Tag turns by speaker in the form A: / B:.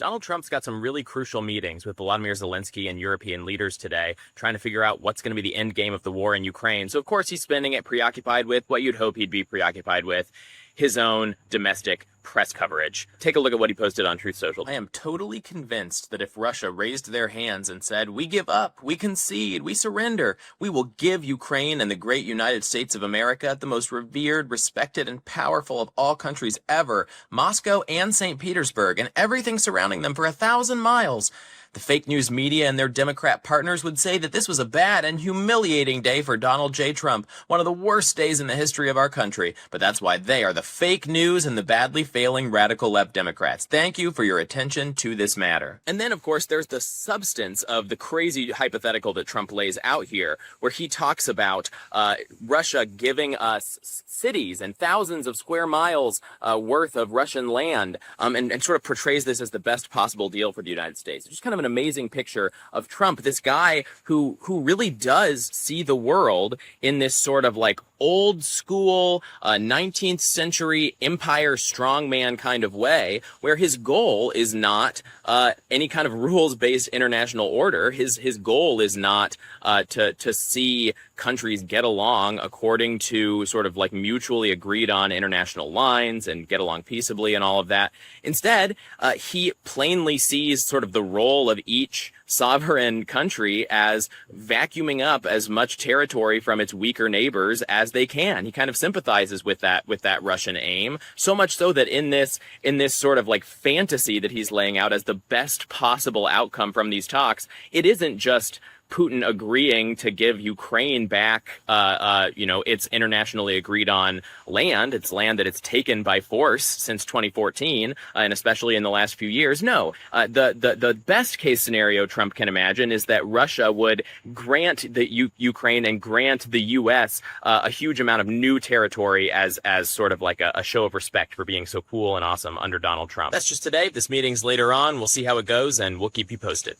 A: Donald Trump's got some really crucial meetings with Volodymyr Zelensky and European leaders today, trying to figure out what's going to be the end game of the war in Ukraine. So, of course, he's spending it preoccupied with what you'd hope he'd be preoccupied with, his own domestic press coverage. Take a look at what he posted on Truth Social. I am totally convinced that if Russia raised their hands and said, "We give up, we concede, we surrender, we will give Ukraine and the great United States of America, the most revered, respected, and powerful of all countries ever, Moscow and St. Petersburg, and everything surrounding them for 1,000 miles," the fake news media and their Democrat partners would say that this was a bad and humiliating day for Donald J. Trump, one of the worst days in the history of our country. But that's why they are the fake news and the badly failing radical left Democrats. Thank you for your attention to this matter. And then, of course, there's the substance of the crazy hypothetical that Trump lays out here, where he talks about Russia giving us cities and thousands of square miles worth of Russian land, and sort of portrays this as the best possible deal for the United States. It's just kind of an amazing picture of Trump, this guy who really does see the world in this sort of like old school 19th century empire strongman kind of way, where his goal is not any kind of rules-based international order. His goal is not to see countries get along according to sort of like mutually agreed on international lines and get along peaceably and all of that. Instead, he plainly sees sort of the role of each sovereign country as vacuuming up as much territory from its weaker neighbors as they can. He kind of sympathizes with that Russian aim, so much so that in this sort of like fantasy that he's laying out as the best possible outcome from these talks, it isn't just Putin agreeing to give Ukraine back, its internationally agreed on land. It's land that it's taken by force since 2014, and especially in the last few years. No, the best case scenario Trump can imagine is that Russia would grant the Ukraine and grant the U.S. A huge amount of new territory as sort of like a show of respect for being so cool and awesome under Donald Trump. That's just today. This meeting's later on. We'll see how it goes, and we'll keep you posted.